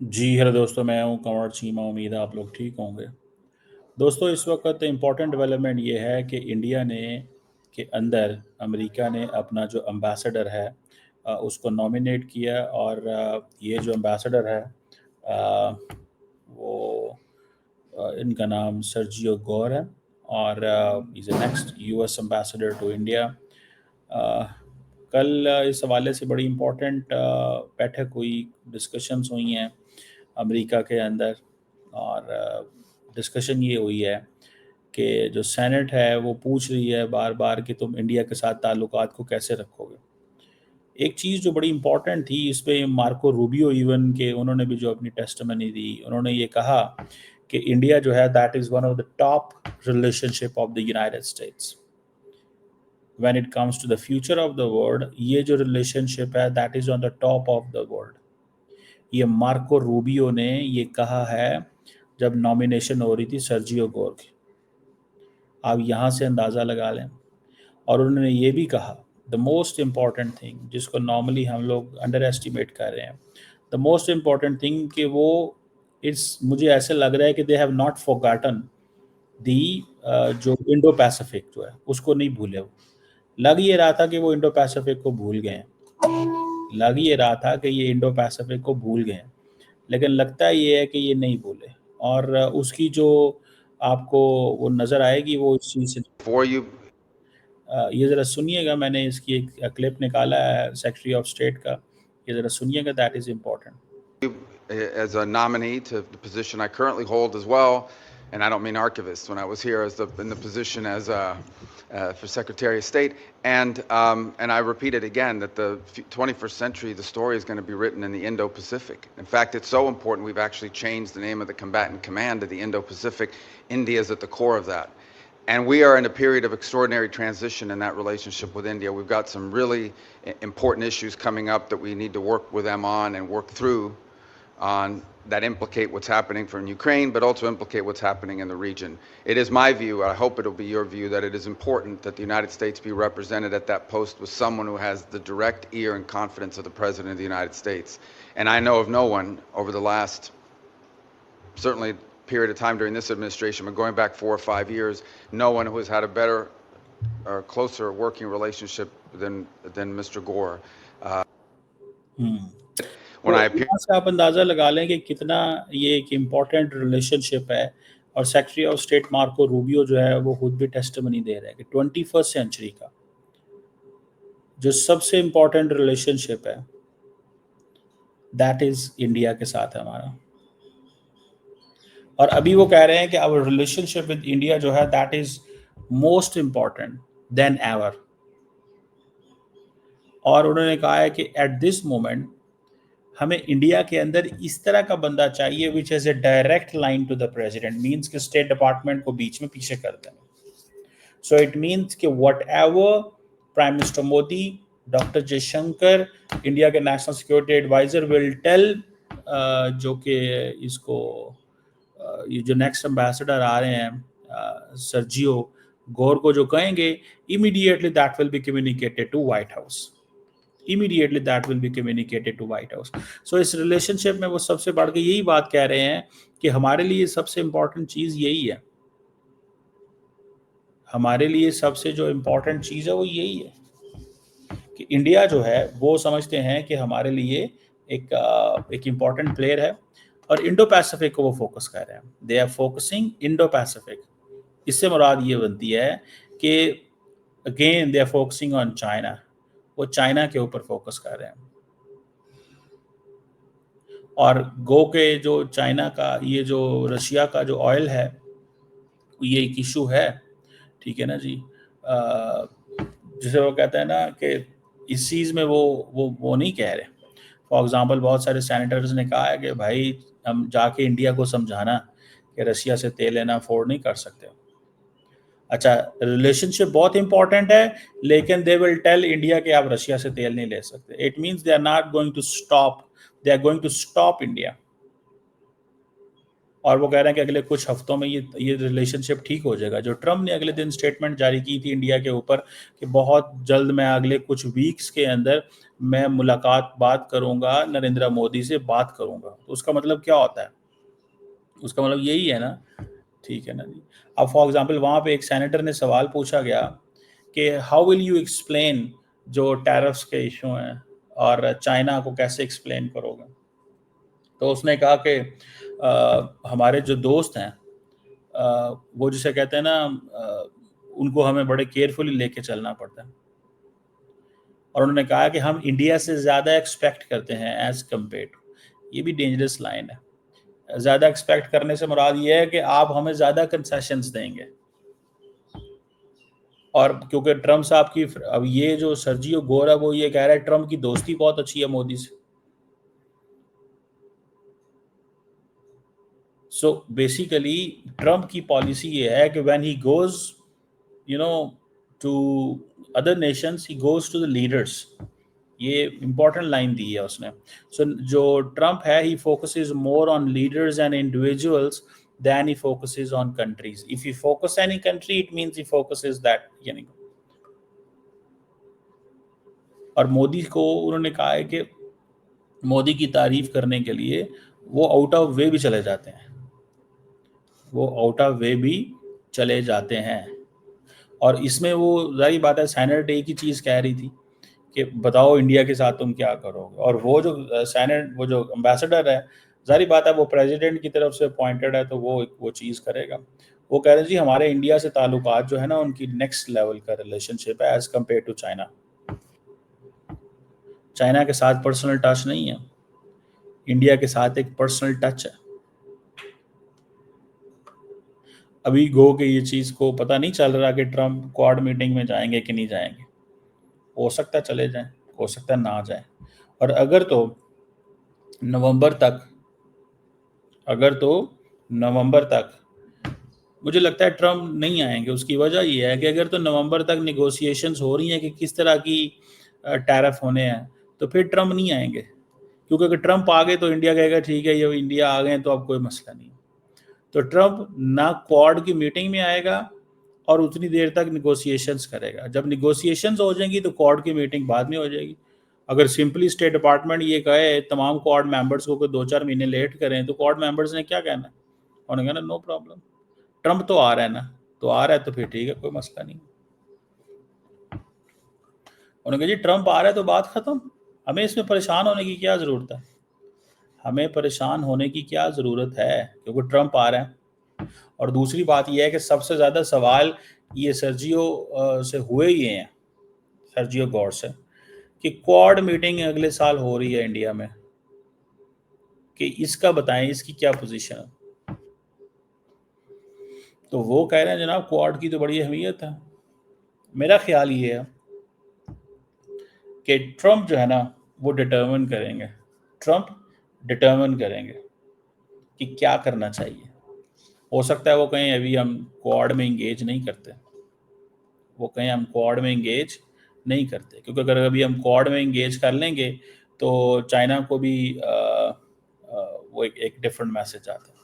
जी hello दोस्तों, मैं हूं कंवर चीमा। उम्मीद है आप लोग ठीक होंगे। दोस्तों, इस वक्त इम्पॉर्टेंट डेवलपमेंट ये है कि इंडिया ने के अंदर अमेरिका ने अपना जो एम्बेसडर है उसको नॉमिनेट किया। और ये जो एम्बेसडर है वो इनका नाम सर्जियो गोर है। और is a next US ambassador to India. कल इस हवाले से बड़ी इम्पोर्टेंट बैठक हुई, डिस्कशंस हुई हैं अमेरिका के अंदर। और डिस्कशन ये हुई है कि जो सेनेट है वो पूछ रही है बार बार कि तुम इंडिया के साथ ताल्लुकात को कैसे रखोगे। एक चीज़ जो बड़ी इम्पोर्टेंट थी, इस पे मार्को रूबियो इवन के उन्होंने भी जो अपनी टेस्टमनी दी, उन्होंने ये कहा कि इंडिया जो है that is one of the top relationship of the United States when it comes to the future of the world. ये जो रिलेशनशिप है that is on the top of the world. ये मार्को रूबियो ने ये कहा है जब nomination हो रही थी सर्जियो गोर की। आप यहाँ से अंदाज़ा लगा लें। और उन्होंने ये भी कहा द मोस्ट इम्पॉर्टेंट थिंग, जिसको नॉर्मली हम लोग अंडर एस्टिमेट कर रहे हैं, द मोस्ट इम्पॉर्टेंट थिंग कि वो इस मुझे ऐसे लग रहा है कि दे हैव नॉट फॉरगॉटन दी जो इंडो पैसिफिक जो है उसको नहीं भूले। वो लग ये रहा था कि वो इंडो पैसिफिक को भूल गए हैं, लग ये रहा था कि ये इंडो पैसिफिक को भूल गए हैं, लेकिन लगता ये है कि ये नहीं भूले। और उसकी जो आपको वो नज़र आएगी वो इस चीज़ से। For you, ये ज़रा सुनिएगा, मैंने इसकी एक क्लिप निकाला है सेक्रेटरी ऑफ स्टेट का, ये ज़रा सुनिएगा, that is important. as a nominee to the position I currently hold as well, and I don't mean archivist. When I was here in the position as for Secretary of State, and I repeat it again that the 21st century, the story is going to be written in the Indo-Pacific. In fact, it's so important we've actually changed the name of the combatant command to the Indo-Pacific. India is at the core of that. And we are in a period of extraordinary transition in that relationship with India. We've got some really important issues coming up that we need to work with them on and work through on that implicate what's happening from Ukraine, but also implicate what's happening in the region. It is my view, I hope it'll be your view, that it is important that the United States be represented at that post with someone who has the direct ear and confidence of the President of the United States. And I know of no one over the last, certainly period of time during this administration, but going back 4 or 5 years, no one who has had a better or closer working relationship than Mr. Gore. When तो I appear, यहाँ से आप अंदाज़ा लगा लें कि कितना ये एक इम्पॉर्टेंट रिलेशनशिप है। और secretary of state Marco Rubio जो है वो खुद भी टेस्टिमनी दे रहे हैं कि 21st सेंचुरी का जो सबसे इम्पॉर्टेंट रिलेशनशिप है दैट इज़ इंडिया के साथ है हमारा। और अभी वो कह रहे हैं कि आवर रिलेशनशिप विद इंडिया जो है that is most important than ever. और उन्होंने कहा है कि एट दिस मोमेंट हमें इंडिया के अंदर इस तरह का बंदा चाहिए which has a direct line to the president, means कि स्टेट डिपार्टमेंट को बीच में पीछे कर दें। सो इट मीन्स कि whatever prime minister Modi, doctor Jaishankar, India के national security adviser will tell जो कि इसको ये जो नेक्स्ट एम्बेसडर आ रहे हैं सर्जियो गोर को जो कहेंगे, immediately that will be communicated to White House. immediately that will be communicated to White House. So इस रिलेशनशिप में वो सबसे बढ़ के यही बात कह रहे हैं कि हमारे लिए सबसे इम्पोर्टेंट चीज़ यही है, हमारे लिए सबसे जो इम्पोर्टेंट चीज़ है वो यही है कि इंडिया जो है वो समझते हैं कि हमारे लिए एक इम्पॉर्टेंट प्लेयर है। और इंडो पैसिफिक को वो फोकस कर रहे हैं, they are focusing Indo Pacific. इससे मुराद ये बनती है कि again they are focusing on China, वो चाइना के ऊपर फोकस कर रहे हैं। और गो के जो चाइना का ये जो रशिया का जो ऑयल है ये एक इशू है, ठीक है ना जी। जिसे वो कहते हैं ना कि इस चीज़ में वो नहीं कह रहे। फॉर एग्जांपल बहुत सारे सैनिटर्स ने कहा है कि भाई हम जाके इंडिया को समझाना कि रशिया से तेल लेना अफोर्ड नहीं कर सकते। अच्छा, रिलेशनशिप बहुत इंपॉर्टेंट है, लेकिन दे विल टेल इंडिया कि आप रशिया से तेल नहीं ले सकते। It means they are not going to stop, they are going to stop India. और वो कह रहे हैं कि अगले कुछ हफ्तों में ये रिलेशनशिप ठीक हो जाएगा। जो ट्रम्प ने अगले दिन स्टेटमेंट जारी की थी इंडिया के ऊपर कि बहुत जल्द मैं अगले कुछ वीक्स के अंदर मैं बात करूंगा, नरेंद्र मोदी से बात करूंगा, तो उसका मतलब क्या होता है? उसका मतलब यही है ना, ठीक है ना जी। अब फॉर एग्जांपल वहाँ पे एक सेनेटर ने सवाल पूछा गया कि हाउ विल यू एक्सप्लेन जो टैरिफ्स के इशू हैं और चाइना को कैसे एक्सप्लेन करोगे? तो उसने कहा कि हमारे जो दोस्त हैं, वो जिसे कहते हैं ना, उनको हमें बड़े केयरफुली लेके चलना पड़ता है। और उन्होंने कहा कि हम इंडिया से ज़्यादा एक्सपेक्ट करते हैं एज कम्पेयर टू। ये भी डेंजरस लाइन है। ज़्यादा एक्सपेक्ट करने से मुराद ये है कि आप हमें ज़्यादा कंसेशंस देंगे। और क्योंकि ट्रम्प साहब की, अब ये जो सर्जियो गोर है वो ये कह रहा है ट्रम्प की दोस्ती बहुत अच्छी है मोदी से। सो बेसिकली ट्रम्प की पॉलिसी ये है कि when he goes you know to other nations, he goes to the leaders. ये इंपॉर्टेंट लाइन दी है उसने। सो जो ट्रम्प है, he focuses more on leaders and individuals than he focuses on countries. If he focus any country, it means he focuses that, यानी। और मोदी को उन्होंने कहा है कि मोदी की तारीफ करने के लिए वो आउट ऑफ वे भी चले जाते हैं, वो आउट ऑफ वे भी चले जाते हैं। और इसमें वो जाहिर बात है, सेनेट एक ही चीज़ कह रही थी कि बताओ इंडिया के साथ तुम क्या करोगे। और वो जो सेनेट, वो जो एम्बेसडर है, जाहिर बात है वो प्रेसिडेंट की तरफ से अपॉइंटेड है, तो वो चीज़ करेगा। वो कह रहे हैं जी हमारे इंडिया से ताल्लुकात जो है ना, उनकी नेक्स्ट लेवल का रिलेशनशिप है as compared to China. China के साथ पर्सनल टच नहीं है, इंडिया के साथ एक पर्सनल टच है। अभी गो के ये चीज़ को पता नहीं चल रहा कि ट्रम्प क्वाड मीटिंग में जाएंगे कि नहीं जाएंगे। हो सकता है चले जाएं, हो सकता है ना जाएं। और नवंबर तक अगर तो नवंबर तक मुझे लगता है ट्रम्प नहीं आएंगे। उसकी वजह ये है कि अगर तो नवंबर तक निगोशिएशंस हो रही हैं कि किस तरह की टैरिफ होने हैं, तो फिर ट्रम्प नहीं आएंगे। क्योंकि अगर ट्रम्प आ गए तो इंडिया कहेगा ठीक है, ये इंडिया आ गए तो अब कोई मसला नहीं। तो ट्रम्प ना क्वाड की मीटिंग में आएगा और उतनी देर तक निगोशिएशंस करेगा। जब निगोशिएशंस हो जाएंगी तो क्वाड की मीटिंग बाद में हो जाएगी। अगर सिंपली स्टेट डिपार्टमेंट ये कहे तमाम क्वाड मेंबर्स को 2-4 महीने लेट करें, तो क्वाड मेंबर्स ने क्या कहना है? उन्होंने कहना नो प्रॉब्लम, ट्रम्प तो आ रहा है ना, तो आ रहा है तो फिर ठीक है, कोई मसला नहीं। उन्होंने कहा जी ट्रम्प आ रहा है तो बात खत्म, हमें इसमें परेशान होने की क्या ज़रूरत है? हमें परेशान होने की क्या ज़रूरत है, क्योंकि ट्रम्प आ रहा है। और दूसरी बात यह है कि सबसे ज़्यादा सवाल ये सर्जियो से हुए ही हैं, सर्जियो गौर से, कि क्वाड मीटिंग अगले साल हो रही है इंडिया में, कि इसका बताएं, इसकी क्या पोजीशन है। तो वो कह रहे हैं जनाब क्वाड की तो बड़ी अहमियत है। मेरा ख्याल ये है कि ट्रम्प जो है ना वो ट्रम्प डिटर्मिन करेंगे कि क्या करना चाहिए। हो सकता है वो कहीं अभी हम क्वाड में इंगेज नहीं करते, क्योंकि अगर अभी हम क्वाड में इंगेज कर लेंगे तो चाइना को भी वो एक डिफरेंट मैसेज आता है।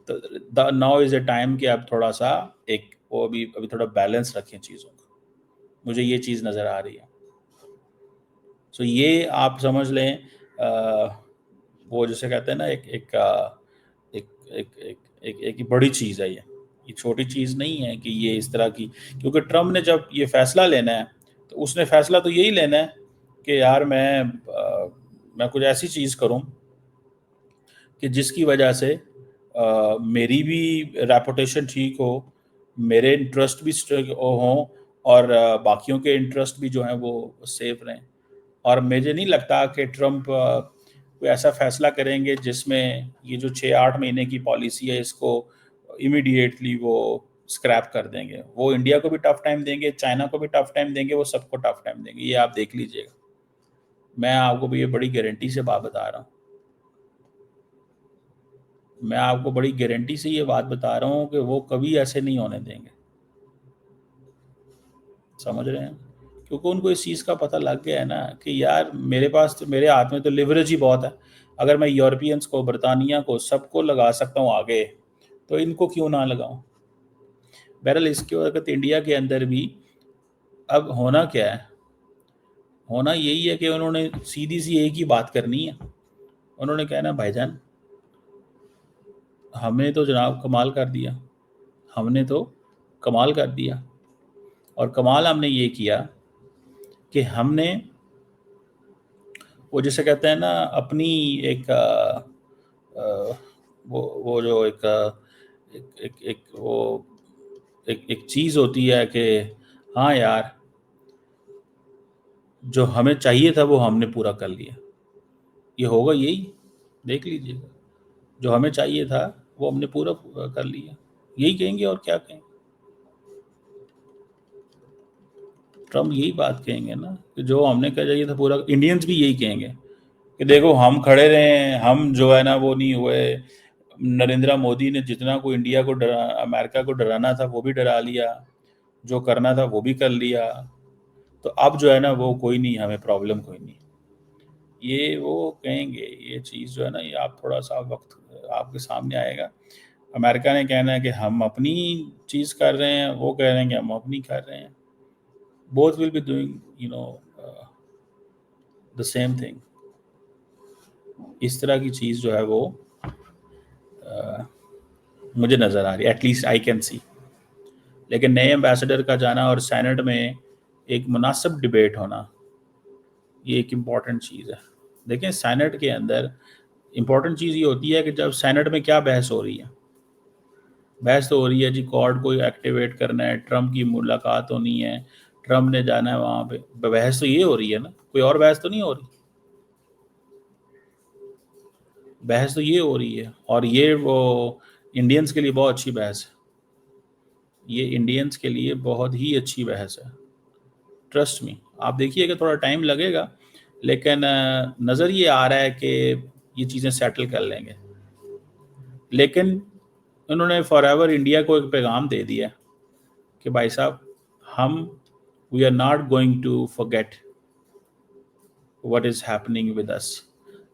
तो नाउ इज़ ए टाइम कि अब थोड़ा सा एक वो अभी थोड़ा बैलेंस रखें चीज़ों का। मुझे ये चीज़ नज़र आ रही है। सो ये आप समझ लें, वो जैसे कहते हैं ना, एक एक एक एक एक एक, एक बड़ी चीज़ है ये छोटी चीज़ नहीं है कि ये इस तरह की। क्योंकि ट्रम्प ने जब ये फैसला लेना है तो उसने फैसला तो यही लेना है कि यार मैं कुछ ऐसी चीज़ करूं कि जिसकी वजह से मेरी भी रेपुटेशन ठीक हो, मेरे इंटरेस्ट भी हों, और बाकियों के इंटरेस्ट भी जो हैं वो सेफ रहें। और मुझे नहीं लगता कि ट्रम्प कोई ऐसा फैसला करेंगे जिसमें ये जो 6-8 महीने की पॉलिसी है इसको इमीडिएटली वो स्क्रैप कर देंगे। वो इंडिया को भी टफ टाइम देंगे, चाइना को भी टफ टाइम देंगे, वो सबको टफ टाइम देंगे, ये आप देख लीजिएगा। मैं आपको भी ये बड़ी गारंटी से बात बता रहा हूँ। मैं आपको बड़ी गारंटी से ये बात बता रहा हूँ कि वो कभी ऐसे नहीं होने देंगे। समझ रहे हैं? क्योंकि उनको इस चीज़ का पता लग गया है ना कि यार मेरे पास तो, मेरे हाथ में तो लिवरेज ही बहुत है। اگر میں یورپینس کو، برطانیہ کو، سب کو لگا سکتا ہوں آگے، تو ان کو کیوں نہ لگاؤں؟ بہرحال اس کے وقت انڈیا کے اندر بھی اب ہونا کیا ہے؟ ہونا یہی ہے کہ انہوں نے سیدھی سی ایک ہی بات کرنی ہے. انہوں نے کہنا بھائی جان ہم نے تو جناب کمال کر دیا، ہم نے تو کمال کر دیا. اور کمال ہم نے یہ کیا کہ ہم نے وہ جسے کہتے ہیں نا اپنی ایک وہ جو ایک چیز ہوتی ہے کہ ہاں یار جو ہمیں چاہیے تھا وہ ہم نے پورا کر لیا. یہ ہوگا یہی، دیکھ لیجیے گا، جو ہمیں چاہیے تھا وہ ہم نے پورا کر لیا. یہی کہیں گے اور کیا کہیں گے؟ ٹرمپ یہی بات کہیں گے نا کہ جو ہم نے کہا چاہیے تھا پورا. انڈینز بھی یہی کہیں گے کہ دیکھو ہم کھڑے رہے ہیں، ہم جو ہے نا وہ نہیں ہوئے. نریندرا مودی نے جتنا کو انڈیا کو امریکہ کو ڈرانا تھا وہ بھی ڈرا لیا، جو کرنا تھا وہ بھی کر لیا. تو اب جو ہے نا وہ کوئی نہیں، ہمیں پرابلم کوئی نہیں. یہ وہ کہیں گے، یہ چیز جو ہے نا یہ آپ تھوڑا سا وقت آپ کے سامنے آئے گا. امریکہ نے کہنا ہے کہ ہم اپنی چیز کر رہے ہیں، وہ کہہ رہے ہیں کہ ہم اپنی کر رہے ہیں. both will be doing the same thing. اس طرح کی چیز جو ہے وہ مجھے نظر آ رہی ہے، at least I can see. لیکن نئے ایمبیسڈر کا جانا اور سینٹ میں ایک مناسب ڈیبیٹ ہونا یہ ایک امپورٹنٹ چیز ہے. دیکھیں سینٹ کے اندر امپورٹنٹ چیز یہ ہوتی ہے کہ جب سینٹ میں کیا بحث ہو رہی ہے. بحث تو ہو رہی ہے جی کورٹ کو ایکٹیویٹ کرنا ہے، ٹرمپ کی ملاقات ہونی ہے، ٹرمپ نے جانا ہے وہاں پہ. بحث تو یہ ہو رہی ہے نا، کوئی اور بحث تو نہیں ہو رہی. بحث تو یہ ہو رہی ہے، اور یہ وہ انڈینز کے لیے بہت اچھی بحث ہے. یہ انڈینز کے لیے بہت ہی اچھی بحث ہے، ٹرسٹ می. آپ دیکھیے کہ تھوڑا ٹائم لگے گا، لیکن نظر یہ آ رہا ہے کہ یہ چیزیں سیٹل کر لیں گے. لیکن انہوں نے فار ایور انڈیا کو ایک پیغام دے دیا کہ بھائی صاحب ہم we are not going to forget what is happening with us.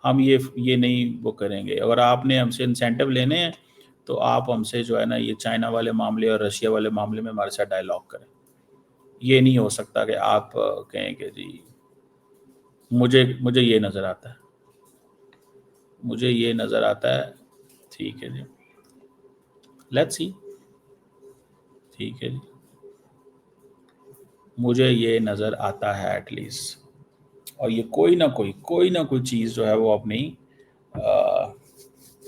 ہم یہ نہیں وہ کریں گے. اگر آپ نے ہم سے انسینٹیو لینے ہیں تو آپ ہم سے جو ہے نا یہ چائنا والے معاملے اور رشیا والے معاملے میں ہمارے ساتھ ڈائلاگ کریں. یہ نہیں ہو سکتا کہ آپ کہیں کہ جی مجھے یہ نظر آتا ہے، مجھے یہ نظر آتا ہے. ٹھیک ہے جی، لیٹس سی. ٹھیک ہے جی، مجھے یہ نظر آتا ہے ایٹ لیسٹ. اور یہ کوئی نہ کوئی چیز جو ہے وہ اپنی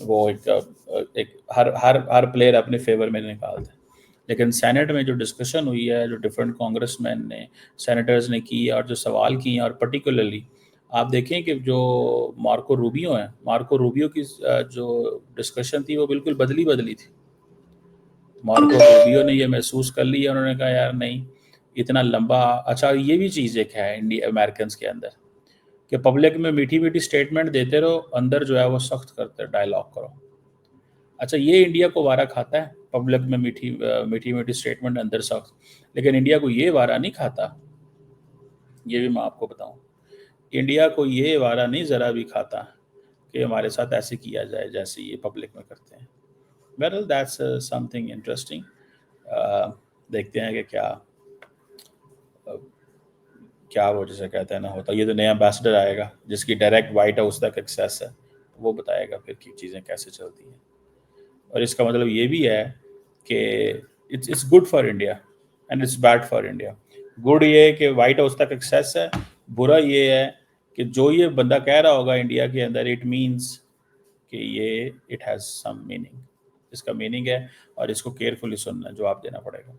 وہ ایک ہر پلیئر اپنے فیور میں نکالتے ہیں. لیکن سینٹ میں جو ڈسکشن ہوئی ہے، جو ڈفرینٹ کانگریس مین نے، سینیٹرز نے کی اور جو سوال کیے ہیں، اور پرٹیکولرلی آپ دیکھیں کہ جو مارکو روبیو ہیں، مارکو روبیو کی جو ڈسکشن تھی وہ بالکل بدلی تھی. مارکو روبیو نے یہ محسوس کر لیا، انہوں نے کہا یار نہیں اتنا لمبا. اچھا یہ بھی چیز ایک ہے امریکنز کے اندر کہ پبلک میں میٹھی سٹیٹمنٹ دیتے رہو، اندر جو ہے وہ سخت کرتے ڈائلاگ کرو. اچھا یہ انڈیا کو وارہ کھاتا ہے، پبلک میں میٹھی سٹیٹمنٹ اندر سخت. لیکن انڈیا کو یہ وارہ نہیں کھاتا، یہ بھی میں آپ کو بتاؤں. انڈیا کو یہ وارہ نہیں ذرا بھی کھاتا کہ ہمارے ساتھ ایسے کیا جائے جیسے یہ پبلک میں کرتے ہیں. Well, that's something interesting. دیکھتے ہیں کہ کیا وہ جسے کہتے ہیں نا ہوتا. یہ تو نیا ایمبیسڈر آئے گا جس کی ڈائریکٹ وائٹ ہاؤس تک ایکسیس ہے، وہ بتائے گا پھر کی چیزیں کیسے چلتی ہیں. اور اس کا مطلب یہ بھی ہے کہ it's good for India and it's bad for India. Good یہ ہے کہ وائٹ ہاؤس تک ایکسیس ہے، برا یہ ہے کہ جو یہ بندہ کہہ رہا ہوگا انڈیا کے اندر اٹ مینس کہ یہ اٹ ہیز سم میننگ. اس کا میننگ ہے اور اس کو کیئرفلی سننا جواب دینا پڑے گا.